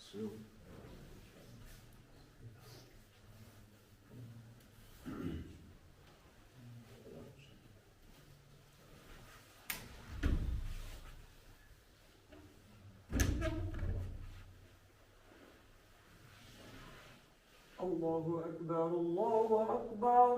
الله أكبر الله أكبر.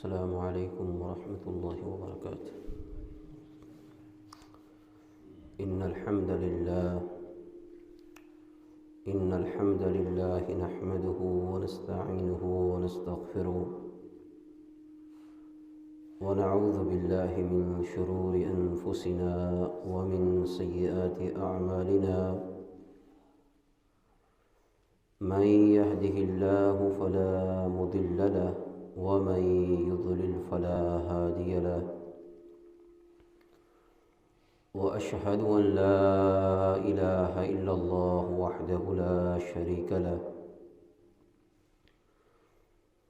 السلام عليكم ورحمة الله وبركاته. إن الحمد لله نحمده ونستعينه ونستغفره ونعوذ بالله من شرور أنفسنا ومن سيئات أعمالنا. من يهده الله فلا مضل له ومن يضلل فلا هادي له. وأشهد أن لا إله إلا الله وحده لا شريك له.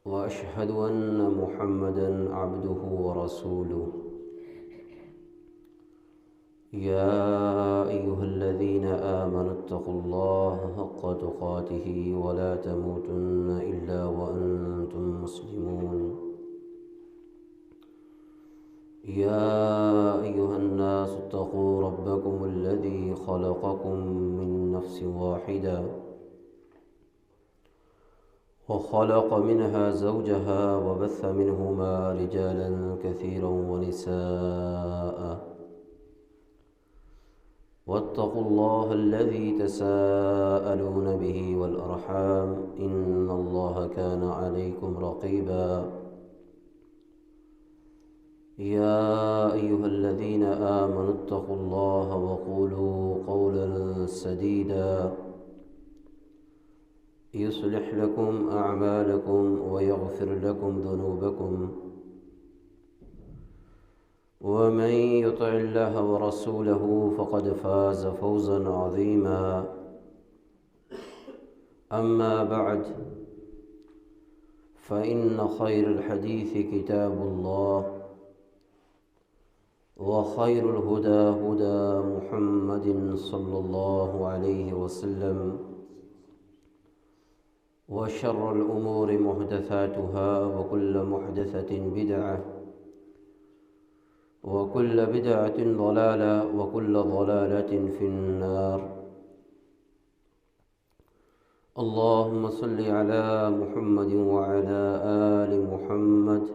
وأشهد أن محمدا عبده ورسوله. يا أيها الذين آمنوا اتقوا الله حق تقاته ولا تموتن إلا وأنتم مسلمون. يا أيها الناس اتقوا ربكم الذي خلقكم من نفس واحدة وخلق منها زوجها وبث منهما رجالا كثيرا ونساء واتقوا الله الذي تساءلون به والأرحام إن الله كان عليكم رقيبا يا أيها الذين آمنوا اتقوا الله وقولوا قولا سديدا يصلح لكم أعمالكم ويغفر لكم ذنوبكم ومن يطع الله ورسوله فقد فاز فوزا عظيما أما بعد فإن خير الحديث كتاب الله وخير الهدى هدى محمد صلى الله عليه وسلم وشر الأمور محدثاتها وكل محدثة بدعة وكل بدعة ضلالة وكل ضلالة في النار اللهم صل على محمد وعلى آل محمد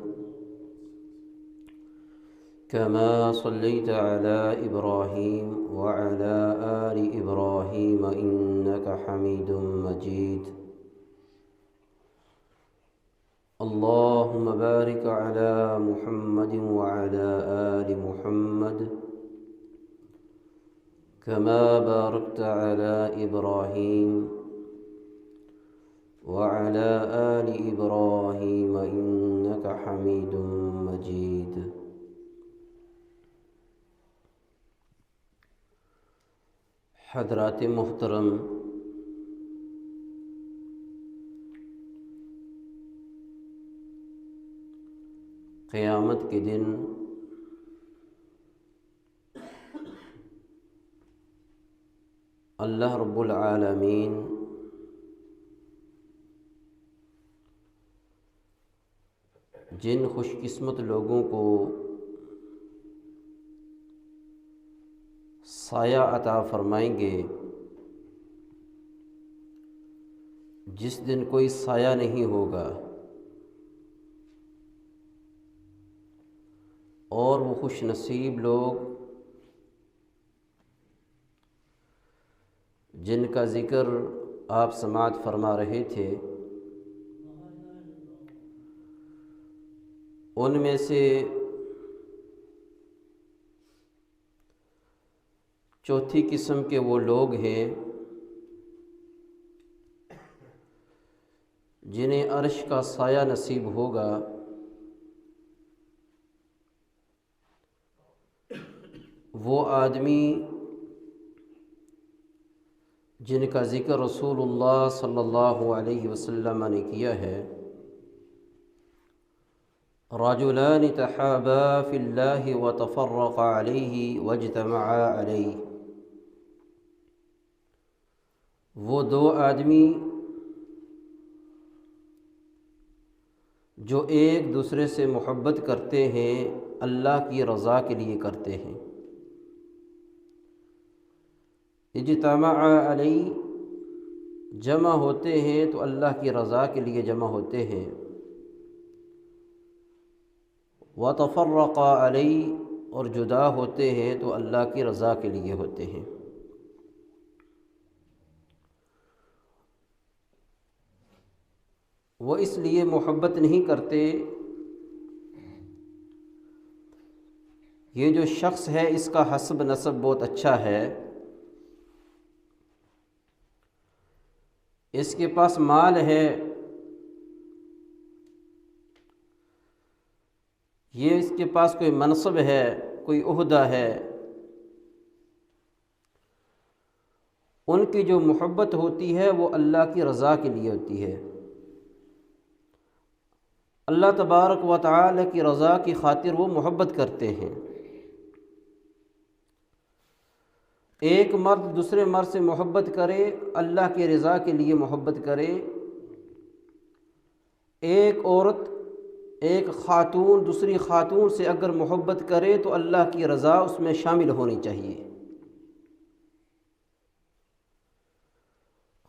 كما صليت على إبراهيم وعلى آل إبراهيم إنك حميد مجيد اللهم بارك على محمد وعلى آل محمد كما باركت على إبراهيم وعلى آل إبراهيم إنك حميد مجيد حضرات محترم، قیامت کے دن اللہ رب العالمین جن خوش قسمت لوگوں کو سایہ عطا فرمائیں گے جس دن کوئی سایہ نہیں ہوگا، اور وہ خوش نصیب لوگ جن کا ذکر آپ سماعت فرما رہے تھے، ان میں سے چوتھی قسم کے وہ لوگ ہیں جنہیں عرش کا سایہ نصیب ہوگا۔ وہ آدمی جن کا ذکر رسول اللہ صلی اللہ علیہ وسلم نے کیا ہے، رجلان تحابا فی اللہ وتفرقا علیہ واجتمعا علیہ۔ وہ دو آدمی جو ایک دوسرے سے محبت کرتے ہیں، اللہ کی رضا کے لیے کرتے ہیں۔ اجتماع علی جمع ہوتے ہیں تو اللہ کی رضا کے لیے جمع ہوتے ہیں، وتفرقا علی اور جدا ہوتے ہیں تو اللہ کی رضا کے لیے ہوتے ہیں۔ وہ اس لیے محبت نہیں کرتے، یہ جو شخص ہے اس کا حسب نسب بہت اچھا ہے، اس کے پاس مال ہے، یہ اس کے پاس کوئی منصب ہے، کوئی عہدہ ہے، ان کی جو محبت ہوتی ہے وہ اللہ کی رضا کے لیے ہوتی ہے۔ اللہ تبارک و تعالی کی رضا کی خاطر وہ محبت کرتے ہیں۔ ایک مرد دوسرے مرد سے محبت کرے، اللہ کی رضا کے لیے محبت کرے، ایک عورت ایک خاتون دوسری خاتون سے اگر محبت کرے تو اللہ کی رضا اس میں شامل ہونی چاہیے۔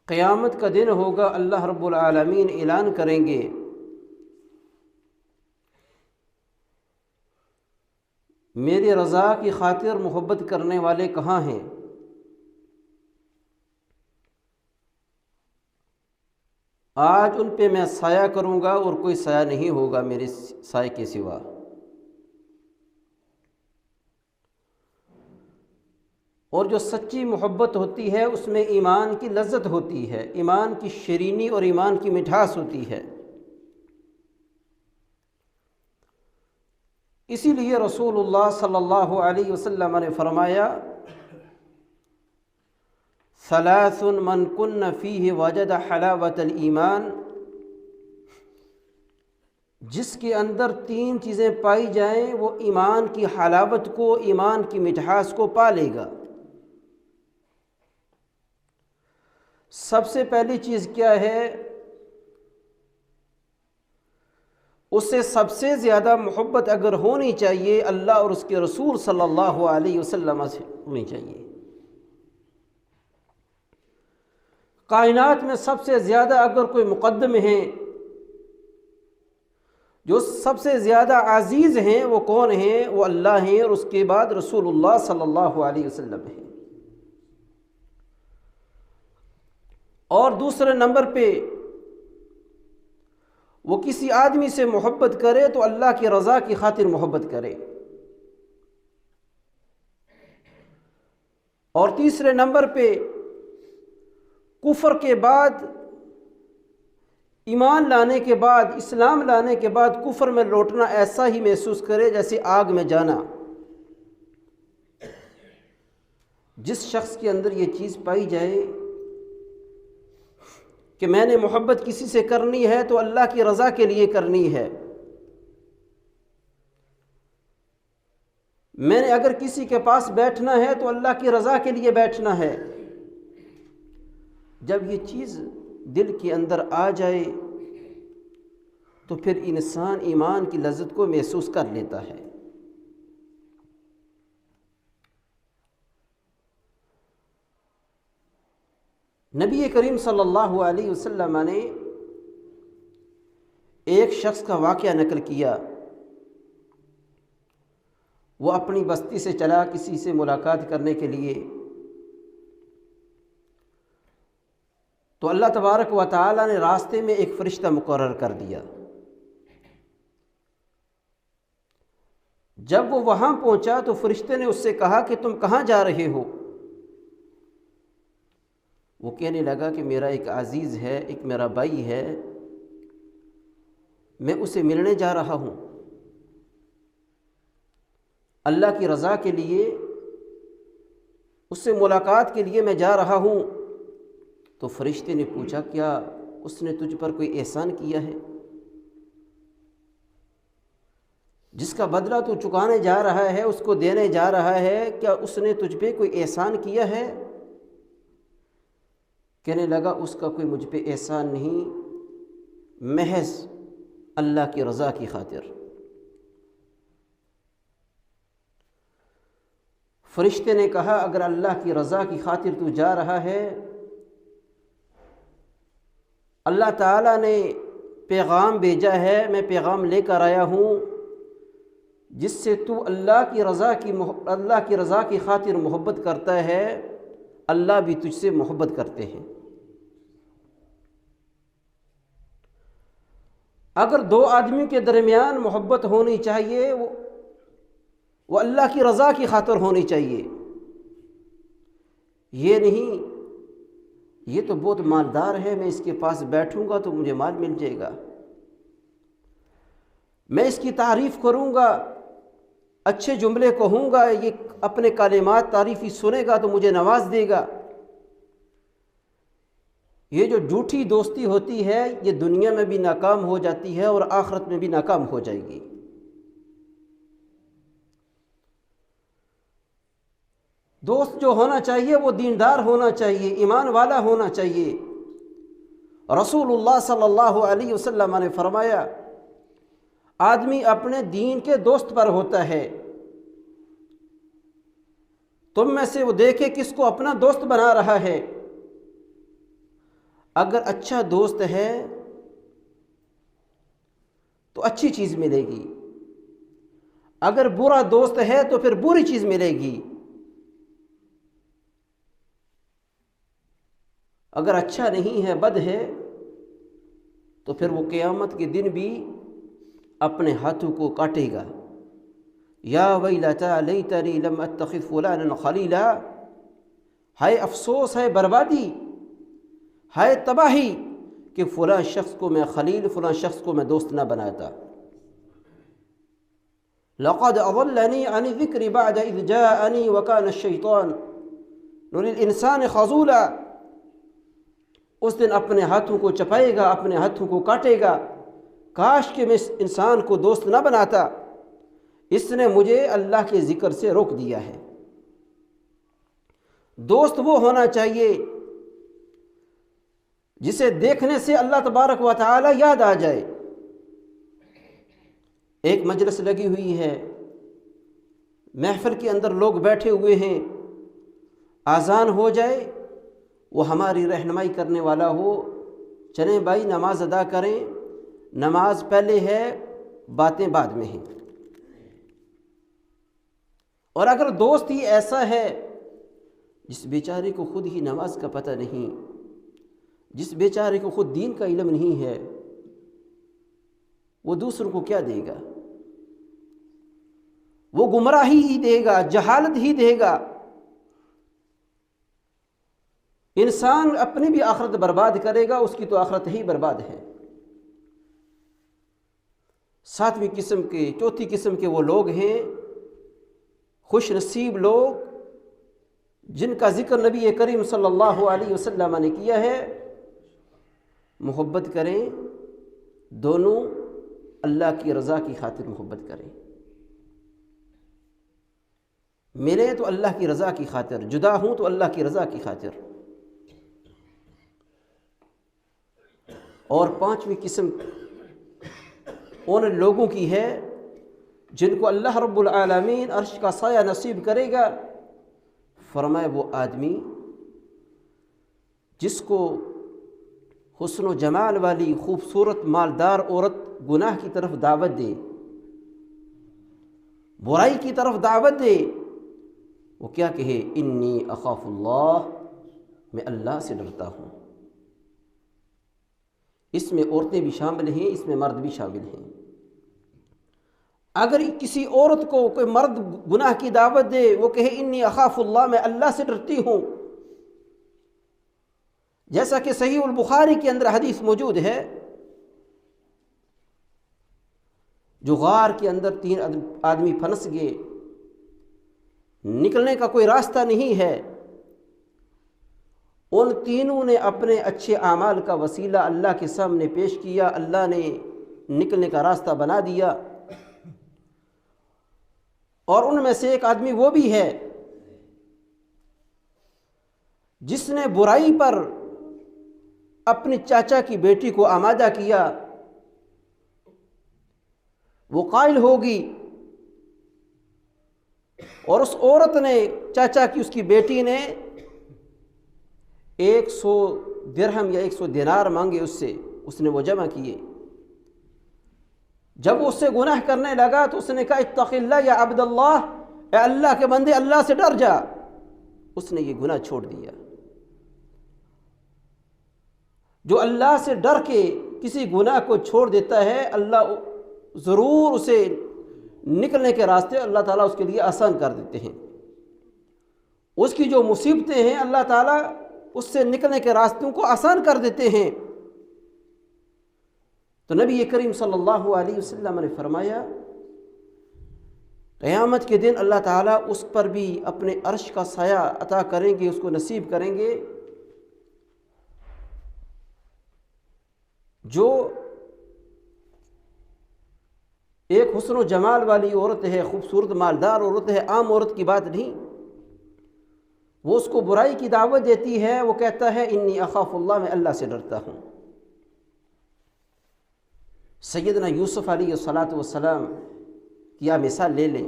قیامت کا دن ہوگا، اللہ رب العالمین اعلان کریں گے میری رضا کی خاطر محبت کرنے والے کہاں ہیں؟ آج ان پہ میں سایہ کروں گا اور کوئی سایہ نہیں ہوگا میرے سائے کے سوا۔ اور جو سچی محبت ہوتی ہے اس میں ایمان کی لذت ہوتی ہے، ایمان کی شیرینی اور ایمان کی مٹھاس ہوتی ہے۔ اسی لیے رسول اللہ صلی اللہ علیہ وسلم نے فرمایا ثلاث من کن فیہ وجد حلاوت الایمان، جس کے اندر 3 چیزیں پائی جائیں وہ ایمان کی حلاوت کو، ایمان کی مٹھاس کو پا لے گا۔ سب سے پہلی چیز کیا ہے؟ اس سے سب سے زیادہ محبت اگر ہونی چاہیے اللہ اور اس کے رسول صلی اللہ علیہ وسلم سے ہونی چاہیے۔ کائنات میں سب سے زیادہ اگر کوئی مقدم ہیں، جو سب سے زیادہ عزیز ہیں، وہ کون ہیں؟ وہ اللہ ہیں، اور اس کے بعد رسول اللہ صلی اللہ علیہ وسلم ہیں۔ اور دوسرے نمبر پہ وہ کسی آدمی سے محبت کرے تو اللہ کی رضا کی خاطر محبت کرے۔ اور تیسرے نمبر پہ کفر کے بعد، ایمان لانے کے بعد، اسلام لانے کے بعد کفر میں لوٹنا ایسا ہی محسوس کرے جیسے آگ میں جانا۔ جس شخص کے اندر یہ چیز پائی جائے کہ میں نے محبت کسی سے کرنی ہے تو اللہ کی رضا کے لیے کرنی ہے، میں نے اگر کسی کے پاس بیٹھنا ہے تو اللہ کی رضا کے لیے بیٹھنا ہے، جب یہ چیز دل کے اندر آ جائے تو پھر انسان ایمان کی لذت کو محسوس کر لیتا ہے۔ نبی کریم صلی اللہ علیہ وسلم نے ایک شخص کا واقعہ نقل کیا۔ وہ اپنی بستی سے چلا کسی سے ملاقات کرنے کے لیے، تو اللہ تبارک و تعالی نے راستے میں ایک فرشتہ مقرر کر دیا۔ جب وہ وہاں پہنچا تو فرشتے نے اس سے کہا کہ تم کہاں جا رہے ہو؟ وہ کہنے لگا کہ میرا ایک عزیز ہے، ایک میرا بھائی ہے، میں اسے ملنے جا رہا ہوں، اللہ کی رضا کے لیے، اس سے ملاقات کے لیے میں جا رہا ہوں۔ تو فرشتے نے پوچھا کیا اس نے تجھ پر کوئی احسان کیا ہے؟ جس کا بدلہ تو چکانے جا رہا ہے، اس کو دینے جا رہا ہے، کیا اس نے تجھ پہ کوئی احسان کیا ہے؟ کہنے لگا اس کا کوئی مجھ پہ احسان نہیں، محض اللہ کی رضا کی خاطر۔ فرشتے نے کہا اگر اللہ کی رضا کی خاطر تو جا رہا ہے، اللہ تعالیٰ نے پیغام بھیجا ہے، میں پیغام لے کر آیا ہوں جس سے تو اللہ کی رضا کی خاطر محبت کرتا ہے، اللہ بھی تجھ سے محبت کرتے ہیں۔ اگر دو آدمی کے درمیان محبت ہونی چاہیے وہ اللہ کی رضا کی خاطر ہونی چاہیے، یہ نہیں یہ تو بہت مالدار ہے، میں اس کے پاس بیٹھوں گا تو مجھے مال مل جائے گا، میں اس کی تعریف کروں گا، اچھے جملے کہوں گا، یہ اپنے کلمات تعریفی سنے گا تو مجھے نواز دے گا۔ یہ جو جھوٹی دوستی ہوتی ہے یہ دنیا میں بھی ناکام ہو جاتی ہے اور آخرت میں بھی ناکام ہو جائے گی۔ دوست جو ہونا چاہیے وہ دیندار ہونا چاہیے، ایمان والا ہونا چاہیے۔ رسول اللہ صلی اللہ علیہ وسلم نے فرمایا آدمی اپنے دین کے دوست پر ہوتا ہے۔ تم میں سے وہ دیکھے کس کو اپنا دوست بنا رہا ہے۔ اگر اچھا دوست ہے تو اچھی چیز ملے گی، اگر برا دوست ہے تو پھر بری چیز ملے گی۔ اگر اچھا نہیں ہے، بد ہے، تو پھر وہ قیامت کے دن بھی اپنے ہاتھوں کو کاٹے گا۔ یا ویلتا لیتنی لم اتخذ فلانا خلیلا، ہائے افسوس، ہے بربادی، ہے تباہی کہ فلاں شخص کو میں خلیل، فلاں شخص کو میں دوست نہ بناتا۔ لقد اضلنی عن الذکر بعد اذ جاءنی وکان الشیطان للانسان خذولا۔ اس دن اپنے ہاتھوں کو چپائے گا، اپنے ہاتھوں کو کاٹے گا، کاش کہ میں اس انسان کو دوست نہ بناتا، اس نے مجھے اللہ کے ذکر سے روک دیا ہے۔ دوست وہ ہونا چاہیے جسے دیکھنے سے اللہ تبارک و تعالی یاد آ جائے۔ ایک مجلس لگی ہوئی ہے، محفل کے اندر لوگ بیٹھے ہوئے ہیں، اذان ہو جائے، وہ ہماری رہنمائی کرنے والا ہو، چلیں بھائی نماز ادا کریں، نماز پہلے ہے، باتیں بعد میں ہیں۔ اور اگر دوست ہی ایسا ہے جس بیچارے کو خود ہی نماز کا پتہ نہیں، جس بیچارے کو خود دین کا علم نہیں ہے، وہ دوسروں کو کیا دے گا؟ وہ گمراہی ہی دے گا، جہالت ہی دے گا۔ انسان اپنی بھی آخرت برباد کرے گا، اس کی تو آخرت ہی برباد ہے۔ ساتویں قسم کے، چوتھی قسم کے وہ لوگ ہیں، خوش نصیب لوگ، جن کا ذکر نبی کریم صلی اللہ علیہ وسلم نے کیا ہے۔ محبت کریں، دونوں اللہ کی رضا کی خاطر محبت کریں، ملے تو اللہ کی رضا کی خاطر، جدا ہوں تو اللہ کی رضا کی خاطر۔ اور پانچویں قسم ان لوگوں کی ہے جن کو اللہ رب العالمین عرش کا سایہ نصیب کرے گا۔ فرمائے وہ آدمی جس کو حسن و جمال والی خوبصورت مالدار عورت گناہ کی طرف دعوت دے، برائی کی طرف دعوت دے، وہ کیا کہے؟ انی اخاف اللہ، میں اللہ سے ڈرتا ہوں۔ اس میں عورتیں بھی شامل ہیں، اس میں مرد بھی شامل ہیں۔ اگر کسی عورت کو کوئی مرد گناہ کی دعوت دے، وہ کہے انی اخاف اللہ، میں اللہ سے ڈرتی ہوں، جیسا کہ صحیح البخاری کے اندر حدیث موجود ہے، جو غار کے اندر 3 آدمی پھنس گئے، نکلنے کا کوئی راستہ نہیں ہے، ان تینوں نے اپنے اچھے اعمال کا وسیلہ اللہ کے سامنے پیش کیا، اللہ نے نکلنے کا راستہ بنا دیا۔ اور ان میں سے ایک آدمی وہ بھی ہے جس نے برائی پر اپنی چاچا کی بیٹی کو آمادہ کیا، وہ قائل ہوگی، اور اس عورت نے، چاچا کی اس کی بیٹی نے 100 درہم یا 100 دینار مانگے اس سے، اس نے وہ جمع کیے۔ جب اس سے گناہ کرنے لگا تو اس نے کہا اتق اللہ یا عبد اللہ، اے اللہ کے بندے اللہ سے ڈر جا۔ اس نے یہ گناہ چھوڑ دیا۔ جو اللہ سے ڈر کے کسی گناہ کو چھوڑ دیتا ہے، اللہ ضرور اسے نکلنے کے راستے اللہ تعالیٰ اس کے لیے آسان کر دیتے ہیں۔ اس کی جو مصیبتیں ہیں اللہ تعالیٰ اس سے نکلنے کے راستوں کو آسان کر دیتے ہیں۔ تو نبی کریم صلی اللہ علیہ وسلم نے فرمایا قیامت کے دن اللہ تعالیٰ اس پر بھی اپنے عرش کا سایہ عطا کریں گے، اس کو نصیب کریں گے، جو ایک حسن و جمال والی عورت ہے، خوبصورت مالدار عورت ہے، عام عورت کی بات نہیں، وہ اس کو برائی کی دعوت دیتی ہے، وہ کہتا ہے انی اخاف اللہ، میں اللہ سے ڈرتا ہوں۔ سیدنا یوسف علیہ السلام کی آپ مثال لے لیں،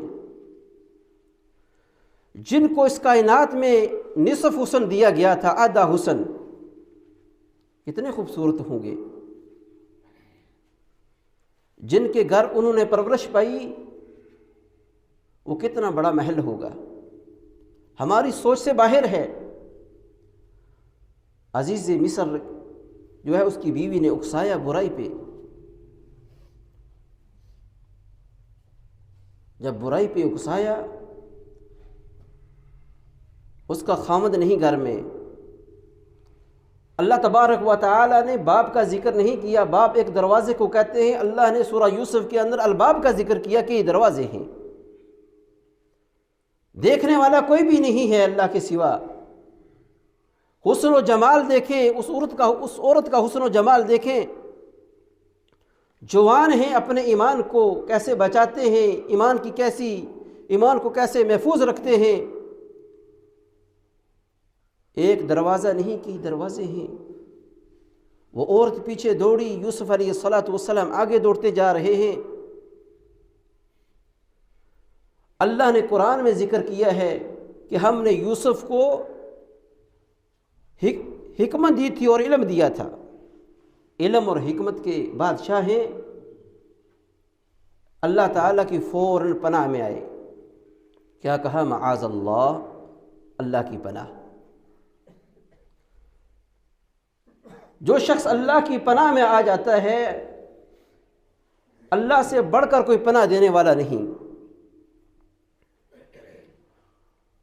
جن کو اس کائنات میں نصف حسن دیا گیا تھا، آدھا حسن، کتنے خوبصورت ہوں گے. جن کے گھر انہوں نے پرورش پائی وہ کتنا بڑا محل ہوگا. ہماری سوچ سے باہر ہے. عزیز مصر جو ہے اس کی بیوی نے اکسایا برائی پہ. جب برائی پہ اکسایا، اس کا خامد نہیں گھر میں. اللہ تبارک و تعالی نے باب کا ذکر نہیں کیا. باب ایک دروازے کو کہتے ہیں. اللہ نے سورہ یوسف کے اندر الباب کا ذکر کیا کہ یہ دروازے ہیں. دیکھنے والا کوئی بھی نہیں ہے اللہ کے سوا. حسن و جمال دیکھیں اس عورت کا حسن و جمال دیکھیں. جوان ہیں، اپنے ایمان کو کیسے بچاتے ہیں، ایمان کو کیسے محفوظ رکھتے ہیں. ایک دروازہ نہیں کئی دروازے ہیں. وہ عورت پیچھے دوڑی، یوسف علیہ السلام آگے دوڑتے جا رہے ہیں. اللہ نے قرآن میں ذکر کیا ہے کہ ہم نے یوسف کو حکمت دی تھی اور علم دیا تھا. علم اور حکمت کے بادشاہ ہیں. اللہ تعالیٰ کی فوراً پناہ میں آئے. کیا کہا؟ معاذ اللہ، اللہ کی پناہ. جو شخص اللہ کی پناہ میں آ جاتا ہے، اللہ سے بڑھ کر کوئی پناہ دینے والا نہیں.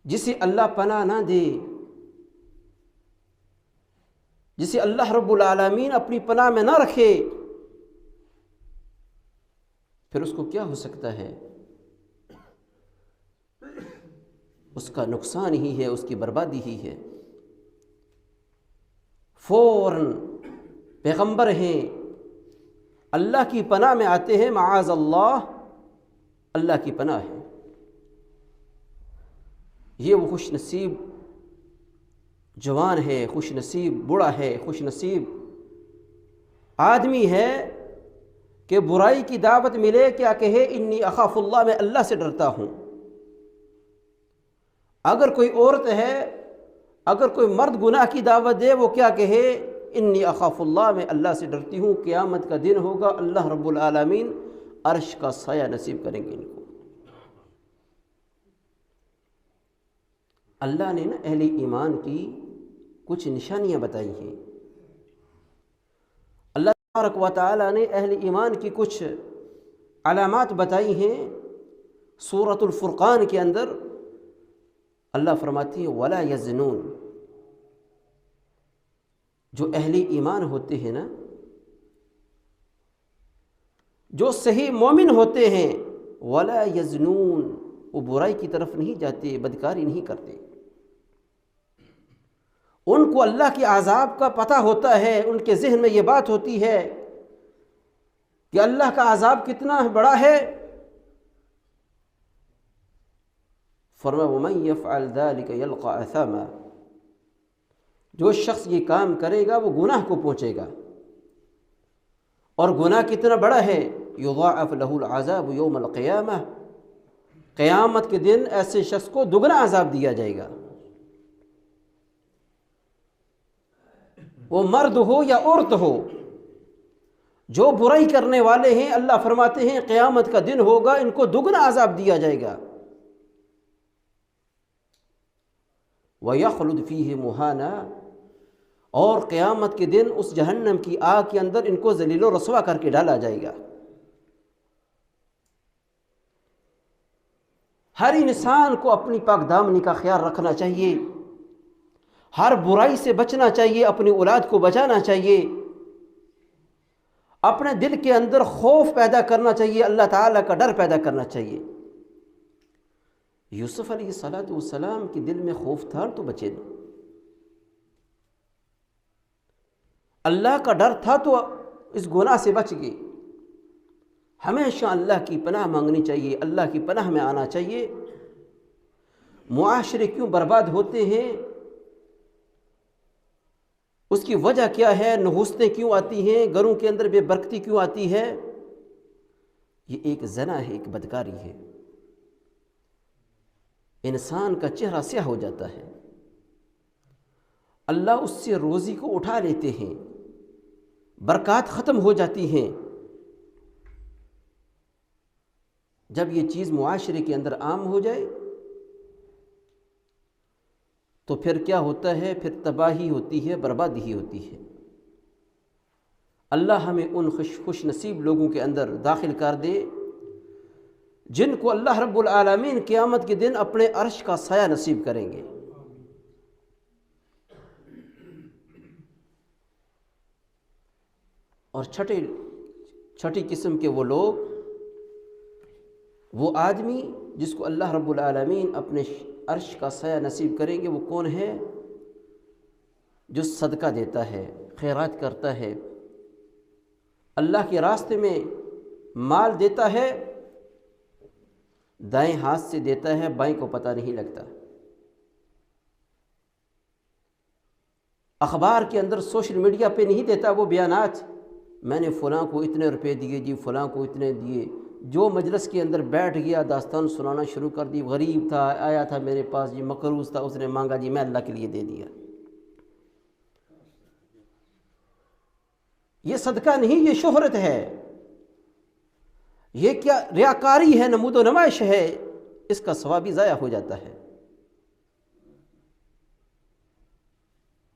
جسے اللہ پناہ نہ دے، جسے اللہ رب العالمین اپنی پناہ میں نہ رکھے، پھر اس کو کیا ہو سکتا ہے؟ اس کا نقصان ہی ہے، اس کی بربادی ہی ہے. فوراً پیغمبر ہیں، اللہ کی پناہ میں آتے ہیں. معاذ اللہ، اللہ کی پناہ ہے. یہ وہ خوش نصیب جوان ہے، خوش نصیب بوڑھا ہے، خوش نصیب آدمی ہے کہ برائی کی دعوت ملے کیا کہے؟ انی اخاف اللہ، میں اللہ سے ڈرتا ہوں. اگر کوئی عورت ہے، اگر کوئی مرد گناہ کی دعوت دے، وہ کیا کہے؟ انی اخاف اللہ، میں اللہ سے ڈرتی ہوں. قیامت کا دن ہوگا، اللہ رب العالمین عرش کا سایہ نصیب کریں گے ان کو. اللہ نے نا اہل ایمان کی کچھ نشانیاں بتائی ہیں. اللہ تبارک و تعالی نے اہل ایمان کی کچھ علامات بتائی ہیں. سورۃ الفرقان کے اندر اللہ فرماتی ہے ولا یزنون. جو اہل ایمان ہوتے ہیں نا، جو صحیح مومن ہوتے ہیں، ولا یزنون، وہ برائی کی طرف نہیں جاتے، بدکاری نہیں کرتے. ان کو اللہ کے عذاب کا پتہ ہوتا ہے. ان کے ذہن میں یہ بات ہوتی ہے کہ اللہ کا عذاب کتنا بڑا ہے. فرمایا وَمَن يَفْعَلْ ذَلِكَ يَلْقَى أَثَامًا، جو شخص یہ کام کرے گا وہ گناہ کو پہنچے گا. اور گناہ کتنا بڑا ہے؟ يُضَاعَفْ لَهُ الْعَذَابُ يَوْمَ الْقِيَامَةِ، قیامت کے دن ایسے شخص کو دگنا عذاب دیا جائے گا. وہ مرد ہو یا عورت ہو، جو برائی کرنے والے ہیں، اللہ فرماتے ہیں قیامت کا دن ہوگا، ان کو دگنا عذاب دیا جائے گا. وَيَخْلُدْ فِيهِ مُهَانًا، اور قیامت کے دن اس جہنم کی آگ کے اندر ان کو ذلیل و رسوا کر کے ڈالا جائے گا. ہر انسان کو اپنی پاک دامنی کا خیال رکھنا چاہیے، ہر برائی سے بچنا چاہیے، اپنی اولاد کو بچانا چاہیے، اپنے دل کے اندر خوف پیدا کرنا چاہیے، اللہ تعالیٰ کا ڈر پیدا کرنا چاہیے. یوسف علیہ السلام کے دل میں خوف تھا تو بچے نا، اللہ کا ڈر تھا تو اس گناہ سے بچ گئے. ہمیشہ اللہ کی پناہ مانگنی چاہیے، اللہ کی پناہ میں آنا چاہیے. معاشرے کیوں برباد ہوتے ہیں، اس کی وجہ کیا ہے؟ نحوستیں کیوں آتی ہیں، گھروں کے اندر بے برکتی کیوں آتی ہے؟ یہ ایک زنا ہے، ایک بدکاری ہے. انسان کا چہرہ سیاہ ہو جاتا ہے، اللہ اس سے روزی کو اٹھا لیتے ہیں. برکات ختم ہو جاتی ہیں۔ جب یہ چیز معاشرے کے اندر عام ہو جائے تو پھر کیا ہوتا ہے؟ پھر تباہی ہوتی ہے، بربادی ہی ہوتی ہے۔ اللہ ہمیں ان خوش نصیب لوگوں کے اندر داخل کر دے جن کو اللہ رب العالمین قیامت کے دن اپنے عرش کا سایہ نصیب کریں گے۔ اور چھٹی قسم کے وہ لوگ، وہ آدمی جس کو اللہ رب العالمین اپنے عرش کا سایہ نصیب کریں گے، وہ کون ہے؟ جو صدقہ دیتا ہے، خیرات کرتا ہے، اللہ کے راستے میں مال دیتا ہے، دائیں ہاتھ سے دیتا ہے، بائیں کو پتہ نہیں لگتا۔ اخبار کے اندر، سوشل میڈیا پہ نہیں دیتا وہ بیانات، میں نے فلاں کو اتنے روپے دیے جی، فلاں کو اتنے دیے۔ جو مجلس کے اندر بیٹھ گیا داستان سنانا شروع کر دی، غریب تھا، آیا تھا میرے پاس جی، مقروض تھا، اس نے مانگا جی، میں اللہ کے لیے دے دیا۔ یہ صدقہ نہیں، یہ شہرت ہے، یہ کیا ریاکاری ہے، نمود و نمائش ہے، اس کا ثواب بھی ضائع ہو جاتا ہے۔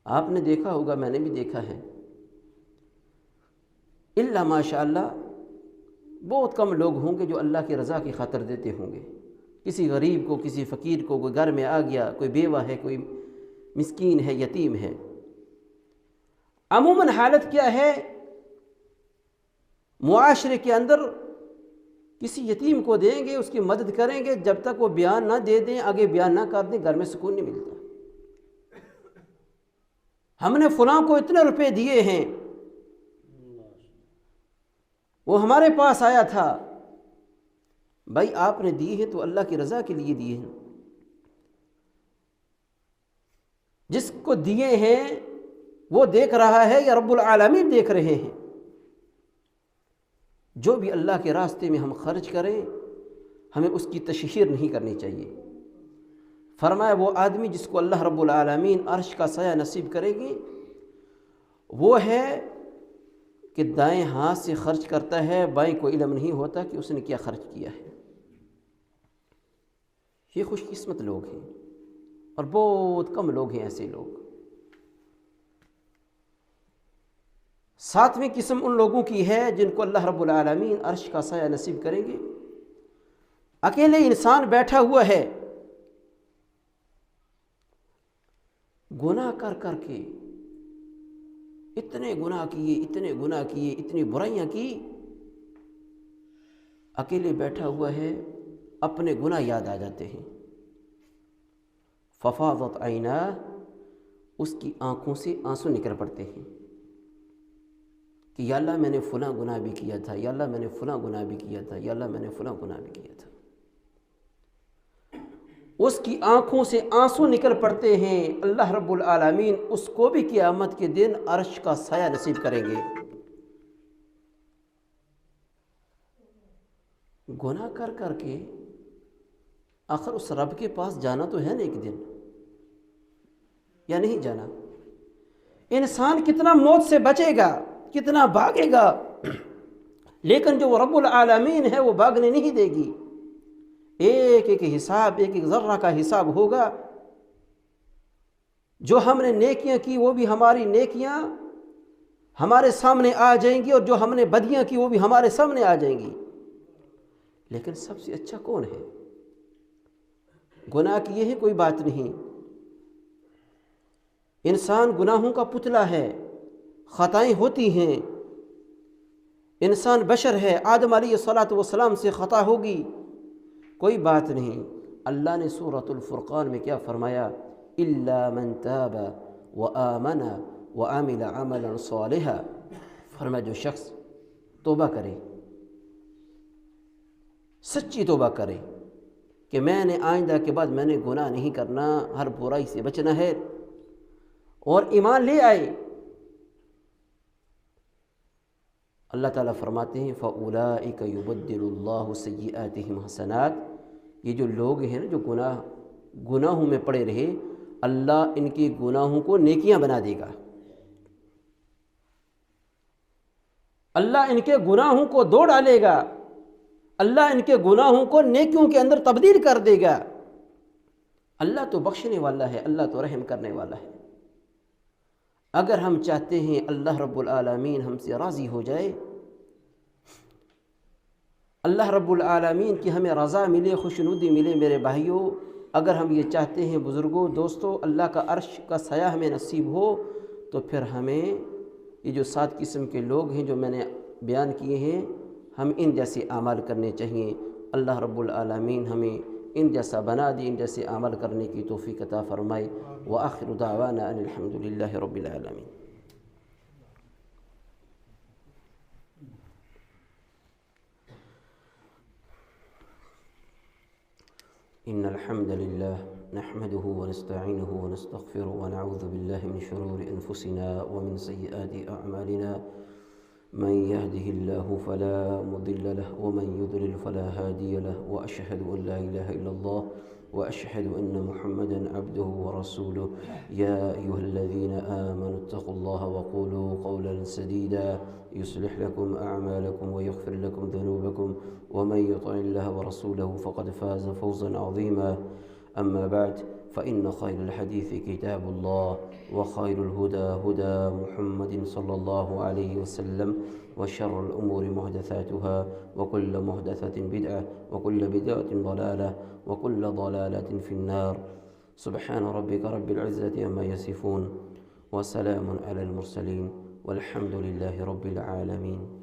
آپ نے دیکھا ہوگا، میں نے بھی دیکھا ہے، الا ماشاء اللہ بہت کم لوگ ہوں گے جو اللہ کی رضا کی خاطر دیتے ہوں گے۔ کسی غریب کو، کسی فقیر کو، کوئی گھر میں آ گیا، کوئی بیوہ ہے، کوئی مسکین ہے، یتیم ہے، عموماً حالت کیا ہے؟ معاشرے کے اندر کسی یتیم کو دیں گے، اس کی مدد کریں گے، جب تک وہ بیان نہ دے دیں، آگے بیان نہ کر دیں، گھر میں سکون نہیں ملتا۔ ہم نے فلاں کو اتنے روپے دیے ہیں، وہ ہمارے پاس آیا تھا۔ بھائی آپ نے دی ہے تو اللہ کی رضا کے لیے دیے ہیں۔ جس کو دیے ہیں وہ دیکھ رہا ہے یا رب العالمین دیکھ رہے ہیں؟ جو بھی اللہ کے راستے میں ہم خرچ کریں، ہمیں اس کی تشہیر نہیں کرنی چاہیے۔ فرمایا وہ آدمی جس کو اللہ رب العالمین عرش کا سایہ نصیب کرے گی، وہ ہے کہ دائیں ہاتھ سے خرچ کرتا ہے، بائیں کو علم نہیں ہوتا کہ اس نے کیا خرچ کیا ہے۔ یہ خوش قسمت لوگ ہیں، اور بہت کم لوگ ہیں ایسے لوگ۔ ساتویں قسم ان لوگوں کی ہے جن کو اللہ رب العالمین عرش کا سایہ نصیب کریں گے۔ اکیلے انسان بیٹھا ہوا ہے، گناہ کر کر کے اتنے گناہ کیے، اتنے گناہ کیے، اتنی برائیاں کی، اکیلے بیٹھا ہوا ہے، اپنے گناہ یاد آ جاتے ہیں۔ ففاضت عیناہ، اس کی آنکھوں سے آنسو نکل پڑتے ہیں کہ یا اللہ میں نے فلاں گناہ بھی کیا تھا، یا اللہ میں نے فلاں گناہ بھی کیا تھا، یا اللہ میں نے فلاں گناہ بھی کیا تھا۔ اس کی آنکھوں سے آنسو نکل پڑتے ہیں۔ اللہ رب العالمین اس کو بھی قیامت کے دن عرش کا سایہ نصیب کریں گے۔ گناہ کر کر کے آخر اس رب کے پاس جانا تو ہے نا ایک دن، یا نہیں جانا؟ انسان کتنا موت سے بچے گا، کتنا بھاگے گا، لیکن جو رب العالمین ہے وہ بھاگنے نہیں دے گی۔ ایک ایک حساب، ایک ایک ذرہ کا حساب ہوگا۔ جو ہم نے نیکیاں کی وہ بھی ہماری نیکیاں ہمارے سامنے آ جائیں گی، اور جو ہم نے بدیاں کی وہ بھی ہمارے سامنے آ جائیں گی۔ لیکن سب سے اچھا کون ہے؟ گناہ کیے ہیں کوئی بات نہیں، انسان گناہوں کا پتلا ہے، خطائیں ہوتی ہیں، انسان بشر ہے، آدم علیہ الصلاۃ سے خطا ہوگی، کوئی بات نہیں۔ اللہ نے سورۃ الفرقان میں کیا فرمایا؟ الا من تاب وآمن وعمل عملا صالحا، فرمایا جو شخص توبہ کرے، سچی توبہ کرے کہ میں نے آئندہ کے بعد میں نے گناہ نہیں کرنا، ہر برائی سے بچنا ہے، اور ایمان لے آئے، اللہ تعالیٰ فرماتے ہیں فَأُولَئِكَ يُبَدِّلُ اللَّهُ سَيِّئَاتِهِمْ حَسَنَاتٍ، یہ جو لوگ ہیں نا جو گناہوں میں پڑے رہے، اللہ ان کے گناہوں کو نیکیاں بنا دے گا۔ اللہ ان کے گناہوں کو دھو ڈالے گا، اللہ ان کے گناہوں کو نیکیوں کے اندر تبدیل کر دے گا۔ اللہ تو بخشنے والا ہے، اللہ تو رحم کرنے والا ہے۔ اگر ہم چاہتے ہیں اللہ رب العالمین ہم سے راضی ہو جائے، اللہ رب العالمین کی ہمیں رضا ملے، خوشنودی ملے، میرے بھائیوں، اگر ہم یہ چاہتے ہیں بزرگوں، دوستوں، اللہ کا عرش کا سایہ ہمیں نصیب ہو، تو پھر ہمیں یہ جو 7 قسم کے لوگ ہیں جو میں نے بیان کیے ہیں، ہم ان جیسے اعمال کرنے چاہیے۔ اللہ رب العالمین ہمیں ان جیسا بنا دی، ان جیسے عمل کرنے کی توفیق عطا فرمائے۔ وآخر دعوانا ان الحمد للہ رب العالمین۔ ان الحمد للہ نحمده ونستعینه ونستغفره ونعوذ باللہ من شرور انفسنا ومن سیئات اعمالنا، من يهده الله فلا مضل له ومن يضلل فلا هادي له، وأشهد أن لا إله إلا الله وأشهد أن محمدا عبده ورسوله۔ يا أيها الذين آمنوا اتقوا الله وقولوا قولا سديدا يصلح لكم أعمالكم ويغفر لكم ذنوبكم، ومن يطع الله ورسوله فقد فاز فوزا عظيما۔ أما بعد، فإن خير الحديث كتاب الله، وخير الهدى هدى محمد صلى الله عليه وسلم، وشر الأمور محدثاتها، وكل محدثة بدعة، وكل بدعة ضلالة، وكل ضلالة في النار۔ سبحان ربك رب العزة عما يصفون، وسلام على المرسلين، والحمد لله رب العالمين۔